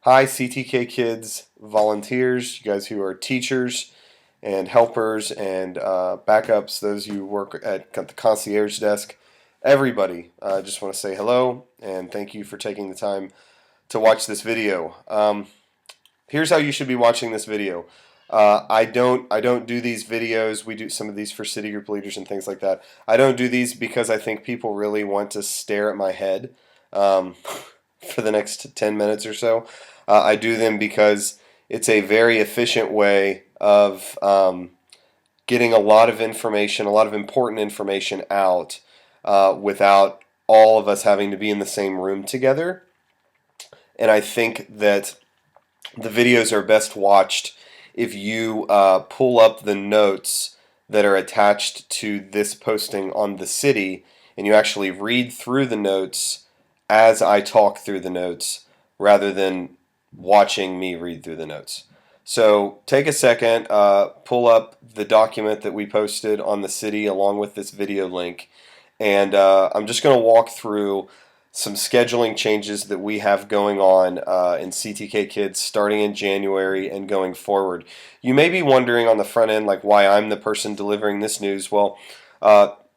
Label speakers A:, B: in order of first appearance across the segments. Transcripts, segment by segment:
A: Hi, CTK kids, volunteers, you guys who are teachers and helpers and backups, those who work at the concierge desk, everybody. I just want to say hello and thank you for taking the time to watch this video. Here's how you should be watching this video. I don't do these videos. We do some of these for city group leaders and things like that. I don't do these because I think people really want to stare at my head um, for the next 10 minutes or so. I do them because it's a very efficient way of getting a lot of information, a lot of important information out without all of us having to be in the same room together. And I think that the videos are best watched if you pull up the notes that are attached to this posting on the city and you actually read through the notes as I talk through the notes rather than watching me read through the notes. So take a second, pull up the document that we posted on the city along with this video link, and I'm just going to walk through some scheduling changes that we have going on in CTK Kids starting in January and going forward. You may be wondering on the front end like why I'm the person delivering this news. Well,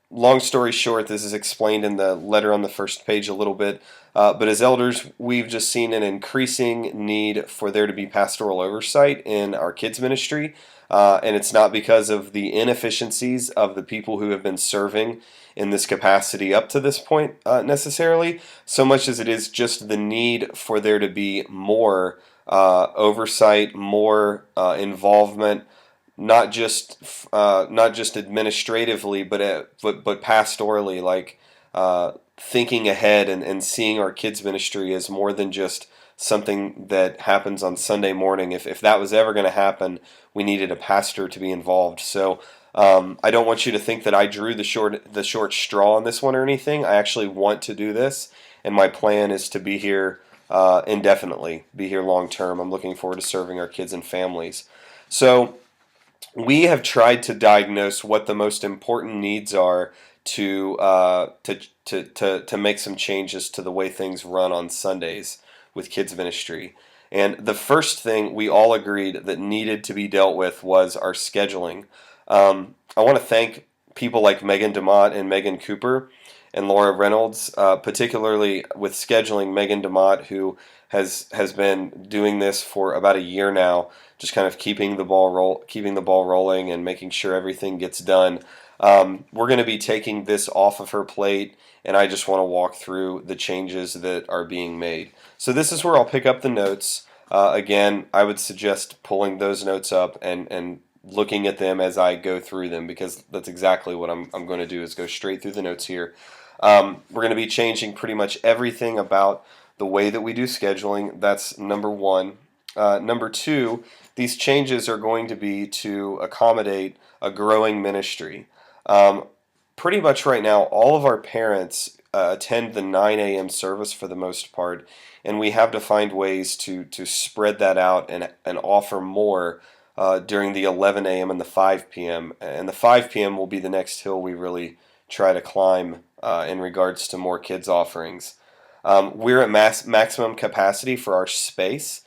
A: long story short, this is explained in the letter on the first page a little bit, but as elders, we've just seen an increasing need for there to be pastoral oversight in our kids ministry, and it's not because of the inefficiencies of the people who have been serving in this capacity up to this point necessarily, so much as it is just the need for there to be more oversight, more involvement, not just administratively, but pastorally, like thinking ahead and seeing our kids ministry as more than just something that happens on Sunday morning. If that was ever going to happen, we needed a pastor to be involved. So I don't want you to think that I drew the short straw on this one or anything. I actually want to do this, and my plan is to be here indefinitely, be here long term. I'm looking forward to serving our kids and families. So we have tried to diagnose what the most important needs are to make some changes to the way things run on Sundays with kids ministry. And the first thing we all agreed that needed to be dealt with was our scheduling. I want to thank people like Megan DeMott and Megan Cooper and Laura Reynolds, particularly with scheduling. Megan DeMott, who has been doing this for about a year now, just kind of keeping the ball rolling and making sure everything gets done. We're going to be taking this off of her plate, and I just want to walk through the changes that are being made. So this is where I'll pick up the notes. Again, I would suggest pulling those notes up and looking at them as I go through them, because that's exactly what I'm going to do, is go straight through the notes here. We're going to be changing pretty much everything about the way that we do scheduling. That's number one. Number two, these changes are going to be to accommodate a growing ministry. Pretty much right now, all of our parents attend the 9 a.m. service for the most part, and we have to find ways to spread that out and offer more during the 11 a.m. and the 5 p.m. And the 5 p.m. will be the next hill we really try to climb in regards to more kids offerings. We're at maximum capacity for our space.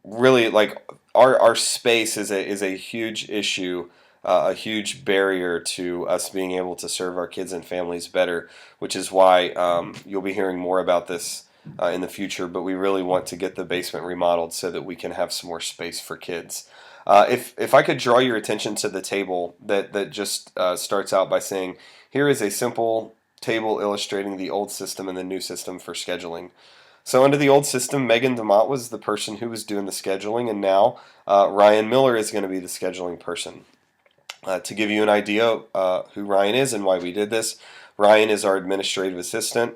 A: Really, like our space is a huge issue, a huge barrier to us being able to serve our kids and families better, which is why you'll be hearing more about this in the future, but we really want to get the basement remodeled so that we can have some more space for kids. If I could draw your attention to the table that just starts out by saying, here is a simple table illustrating the old system and the new system for scheduling. So under the old system, Megan DeMott was the person who was doing the scheduling, and now Ryan Miller is going to be the scheduling person. To give you an idea who Ryan is and why we did this, Ryan is our administrative assistant.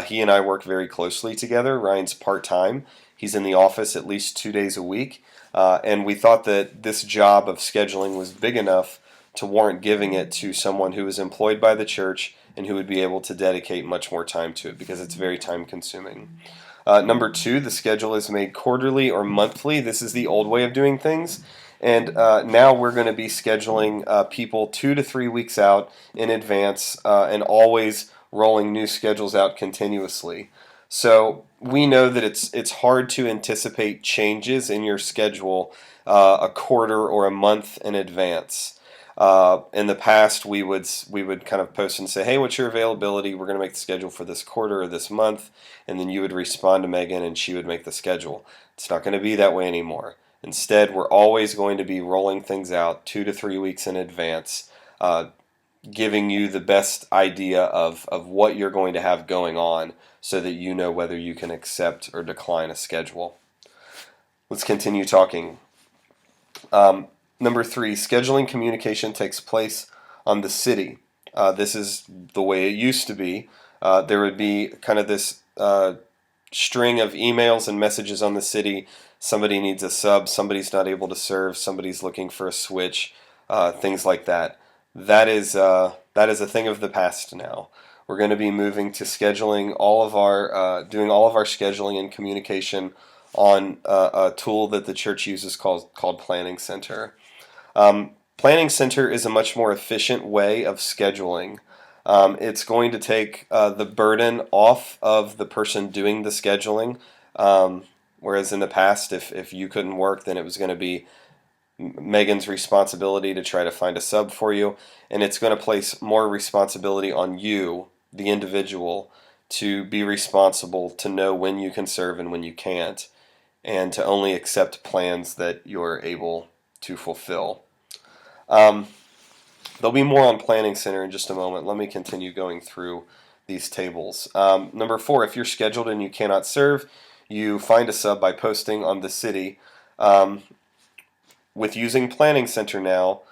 A: He and I work very closely together. Ryan's part-time. He's in the office at least 2 days a week. And we thought that this job of scheduling was big enough to warrant giving it to someone who is employed by the church and who would be able to dedicate much more time to it, because it's very time-consuming. Number two, the schedule is made quarterly or monthly. This is the old way of doing things. And now we're going to be scheduling people 2 to 3 weeks out in advance and always rolling new schedules out continuously. So we know that it's hard to anticipate changes in your schedule a quarter or a month in advance. In the past, we would kind of post and say, "Hey, what's your availability? We're going to make the schedule for this quarter or this month," and then you would respond to Megan, and she would make the schedule. It's not going to be that way anymore. Instead, we're always going to be rolling things out 2 to 3 weeks in advance, giving you the best idea of what you're going to have going on so that you know whether you can accept or decline a schedule. Let's continue talking. Number three, scheduling communication takes place on the city. This is the way it used to be. There would be kind of this string of emails and messages on the city. Somebody needs a sub, somebody's not able to serve, somebody's looking for a switch, things like that. That is a thing of the past now. We're going to be moving to scheduling all of our doing all of our scheduling and communication on a tool that the church uses called Planning Center. Planning Center is a much more efficient way of scheduling. It's going to take the burden off of the person doing the scheduling. Whereas in the past, if you couldn't work, then it was going to be Megan's responsibility to try to find a sub for you, and it's going to place more responsibility on you, the individual, to be responsible to know when you can serve and when you can't, and to only accept plans that you're able to fulfill. There'll be more on Planning Center in just a moment. Let me continue going through these tables. Number four, if you're scheduled and you cannot serve, you find a sub by posting on the city. With using Planning Center now,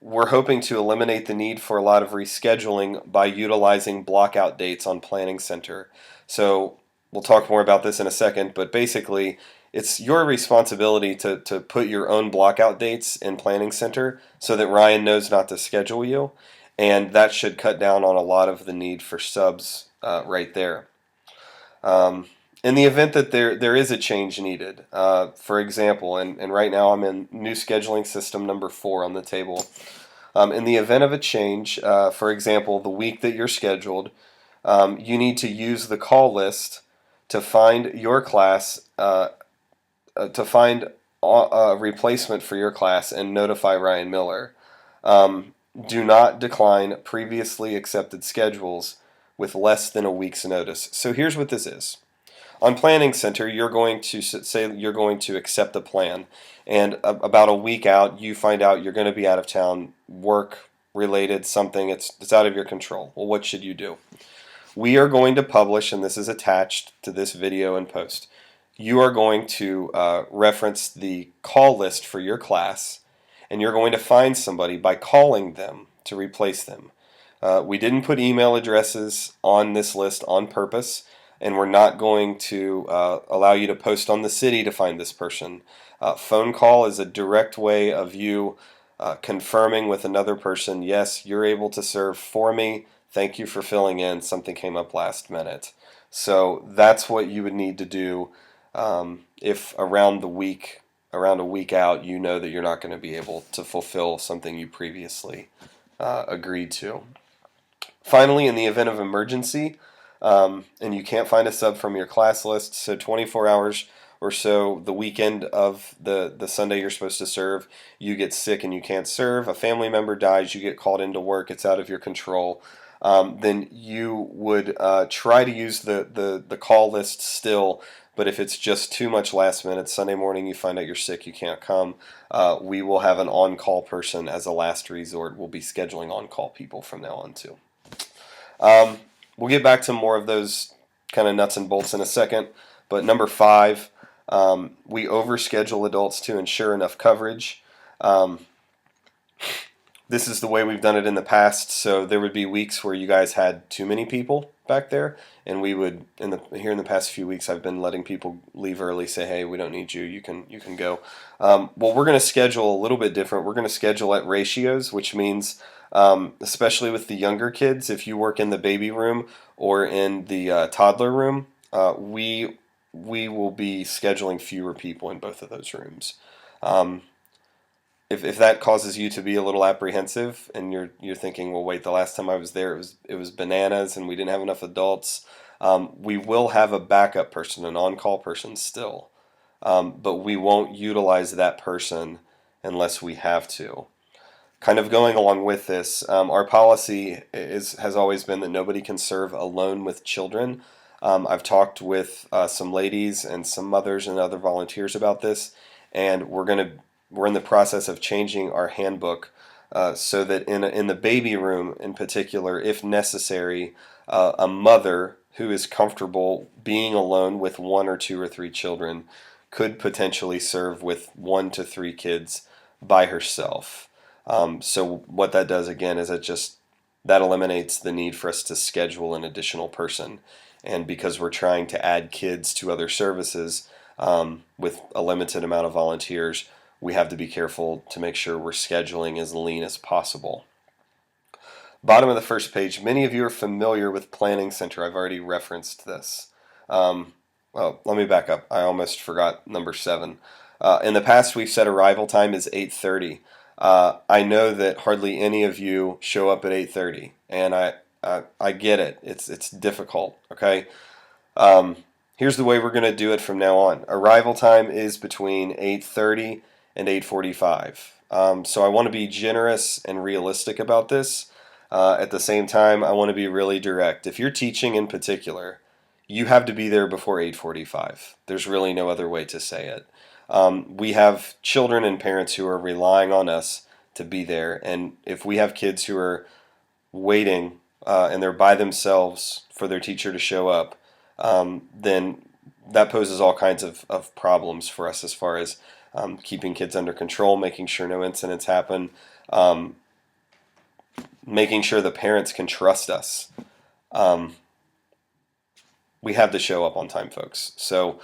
A: we're hoping to eliminate the need for a lot of rescheduling by utilizing blockout dates on Planning Center. So we'll talk more about this in a second, but basically it's your responsibility to put your own blockout dates in Planning Center so that Ryan knows not to schedule you, and that should cut down on a lot of the need for subs right there. In the event that there is a change needed, for example, and right now I'm in new scheduling system number 4 on the table. In the event of a change, for example, the week that you're scheduled, you need to use the call list to find your class, to find a replacement for your class and notify Ryan Miller. Do not decline previously accepted schedules with less than a week's notice. So here's what this is. On Planning Center, you're going to say you're going to accept a plan, and about a week out, you find out you're going to be out of town, work related, something, it's out of your control. Well, what should you do? We are going to publish, and this is attached to this video and post. You are going to reference the call list for your class, and you're going to find somebody by calling them to replace them. We didn't put email addresses on this list on purpose, and we're not going to allow you to post on the city to find this person. Phone call is a direct way of you confirming with another person, yes, you're able to serve for me. Thank you for filling in. Something came up last minute. So that's what you would need to do if around a week out, you know that you're not going to be able to fulfill something you previously agreed to. Finally, in the event of emergency, and you can't find a sub from your class list, so 24 hours or so the weekend of the Sunday you're supposed to serve, you get sick and you can't serve, a family member dies, you get called into work, it's out of your control, then you would try to use the call list still, but if it's just too much last minute, Sunday morning you find out you're sick, you can't come, we will have an on-call person as a last resort. We'll be scheduling on-call people from now on too. We'll get back to more of those kind of nuts and bolts in a second, but number 5, we overschedule adults to ensure enough coverage. This is the way we've done it in the past, so there would be weeks where you guys had too many people back there, and we would, here in the past few weeks, I've been letting people leave early, say, hey, we don't need you, you can go. Well, we're going to schedule a little bit different. We're going to schedule at ratios, which means especially with the younger kids, if you work in the baby room or in the toddler room, we will be scheduling fewer people in both of those rooms. If that causes you to be a little apprehensive and you're thinking, well, wait, the last time I was there it was bananas and we didn't have enough adults, We will have a backup person, an on-call person still, but we won't utilize that person unless we have to. Kind of going along with this, our policy has always been that nobody can serve alone with children. I've talked with some ladies and some mothers and other volunteers about this, and we're in the process of changing our handbook so that in the baby room in particular, if necessary, a mother who is comfortable being alone with one or two or three children could potentially serve with 1 to 3 kids by herself. So what that does again is that eliminates the need for us to schedule an additional person. And because we're trying to add kids to other services with a limited amount of volunteers, we have to be careful to make sure we're scheduling as lean as possible. Bottom of the first page, many of you are familiar with Planning Center. I've already referenced this. Well, let me back up. I almost forgot number 7. In the past, we've said arrival time is 8:30. I know that hardly any of you show up at 8:30, and I get it. It's difficult. Okay. Here's the way we're going to do it from now on. Arrival time is between 8:30 and 8:45. So I want to be generous and realistic about this. At the same time, I want to be really direct. If you're teaching in particular, you have to be there before 8:45. There's really no other way to say it. We have children and parents who are relying on us to be there, and if we have kids who are waiting and they're by themselves for their teacher to show up, then that poses all kinds of problems for us as far as keeping kids under control, making sure no incidents happen, making sure the parents can trust us. We have to show up on time, folks. So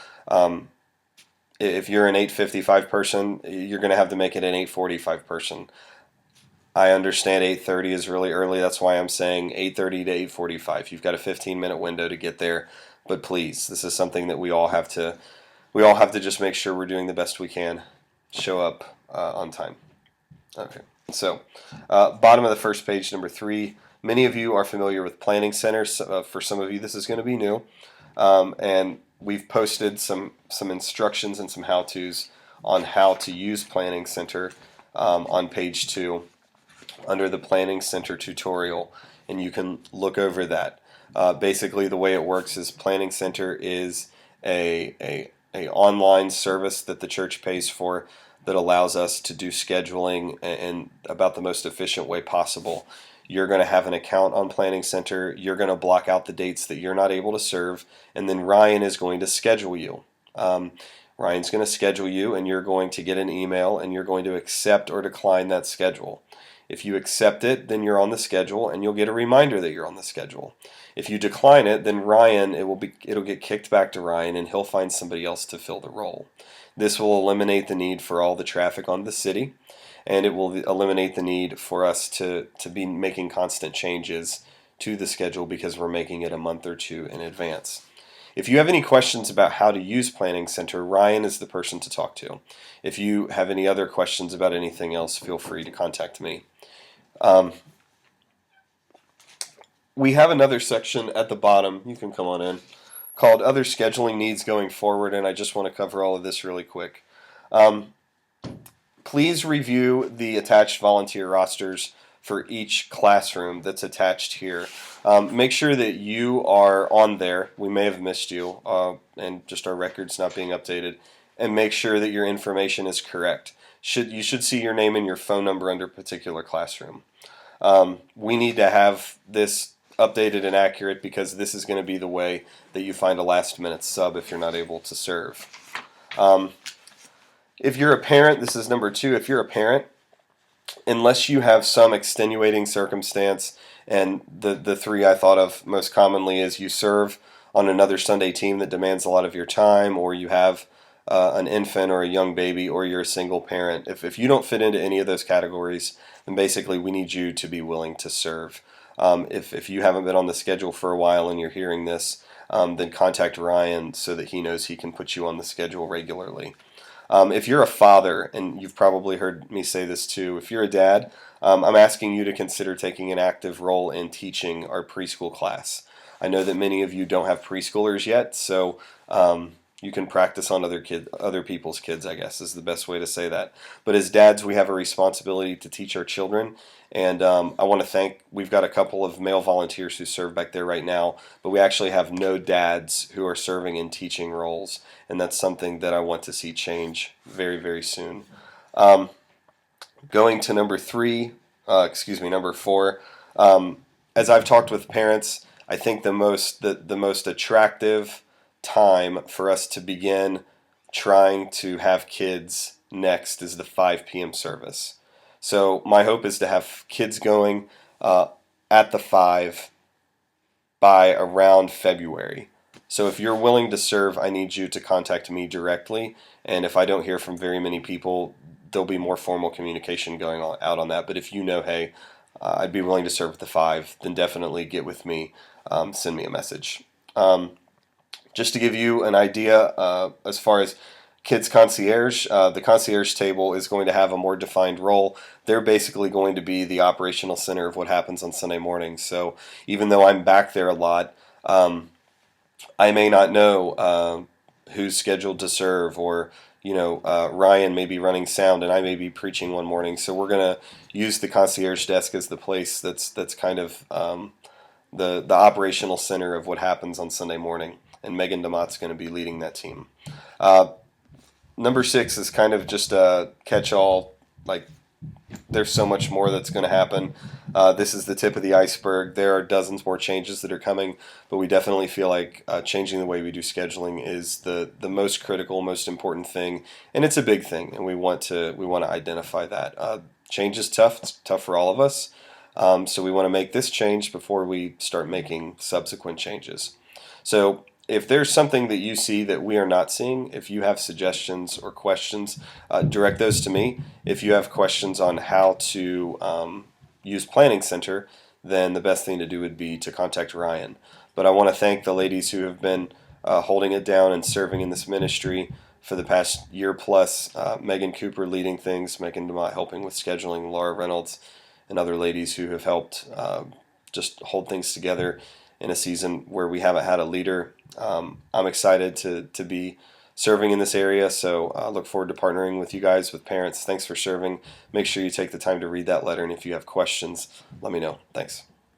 A: if you're an 8:55 person, you're going to have to make it an 8:45 person. I understand 8:30 is really early. That's why I'm saying 8:30 to 8:45. You've got a 15-minute window to get there. But please, this is something that we all have to just make sure we're doing the best we can. Show up on time. Okay. So, bottom of the first page, number 3. Many of you are familiar with Planning Center. For some of you, this is going to be new. And we've posted some instructions and some how-tos on how to use Planning Center on page 2 under the Planning Center tutorial, and you can look over that. Basically, the way it works is Planning Center is a online service that the church pays for that allows us to do scheduling in about the most efficient way possible. You're going to have an account on Planning Center. You're going to block out the dates that you're not able to serve, and then Ryan is going to schedule you. Ryan's going to schedule you, and you're going to get an email, and you're going to accept or decline that schedule. If you accept it, then you're on the schedule, and you'll get a reminder that you're on the schedule. If you decline it, then it'll get kicked back to Ryan, and he'll find somebody else to fill the role. This will eliminate the need for all the traffic on the city, and it will eliminate the need for us to be making constant changes to the schedule because we're making it a month or two in advance. If you have any questions about how to use Planning Center, Ryan is the person to talk to. If you have any other questions about anything else, feel free to contact me. We have another section at the bottom, you can come on in, called Other Scheduling Needs Going Forward, and I just want to cover all of this really quick. Please review the attached volunteer rosters for each classroom that's attached here. Make sure that you are on there. We may have missed you, and just our records not being updated. And make sure that your information is correct. You should see your name and your phone number under a particular classroom. We need to have this updated and accurate because this is going to be the way that you find a last-minute sub if you're not able to serve. If you're a parent, this is number 2. If you're a parent, unless you have some extenuating circumstance, and the 3 I thought of most commonly is you serve on another Sunday team that demands a lot of your time, or you have an infant or a young baby, or you're a single parent. If you don't fit into any of those categories, then basically we need you to be willing to serve. If you haven't been on the schedule for a while and you're hearing this, then contact Ryan so that he knows he can put you on the schedule regularly. If you're a father, and you've probably heard me say this too, if you're a dad, I'm asking you to consider taking an active role in teaching our preschool class. I know that many of you don't have preschoolers yet, so you can practice on other people's kids, I guess is the best way to say that. But as dads, we have a responsibility to teach our children. And I want to thank, we've got a couple of male volunteers who serve back there right now, but we actually have no dads who are serving in teaching roles. And that's something that I want to see change very, very soon. Going to number four. As I've talked with parents, I think the most attractive time for us to begin trying to have kids next is the 5 p.m. service. So my hope is to have kids going at the 5 by around February. So if you're willing to serve, I need you to contact me directly. And if I don't hear from very many people, there'll be more formal communication going out on that. But if you know, hey, I'd be willing to serve at the 5, then definitely get with me. Send me a message. Just to give you an idea, as far as Kids Concierge, the concierge table is going to have a more defined role. They're basically going to be the operational center of what happens on Sunday mornings. So even though I'm back there a lot, I may not know who's scheduled to serve, or Ryan may be running sound and I may be preaching one morning. So we're going to use the concierge desk as the place that's kind of the operational center of what happens on Sunday morning. And Megan DeMott's going to be leading that team. Number 6 is kind of just a catch-all. Like, there's so much more that's going to happen. This is the tip of the iceberg. There are dozens more changes that are coming, but we definitely feel like changing the way we do scheduling is the most critical, most important thing, and it's a big thing, and we want to identify that. Change is tough. It's tough for all of us, so we want to make this change before we start making subsequent changes. So if there's something that you see that we are not seeing, if you have suggestions or questions, direct those to me. If you have questions on how to use Planning Center, then the best thing to do would be to contact Ryan. But I want to thank the ladies who have been holding it down and serving in this ministry for the past year plus. Megan Cooper leading things, Megan DeMott helping with scheduling, Laura Reynolds, and other ladies who have helped just hold things together in a season where we haven't had a leader. I'm excited to be serving in this area, so I look forward to partnering with you guys, with parents. Thanks for serving. Make sure you take the time to read that letter, and if you have questions, let me know. Thanks.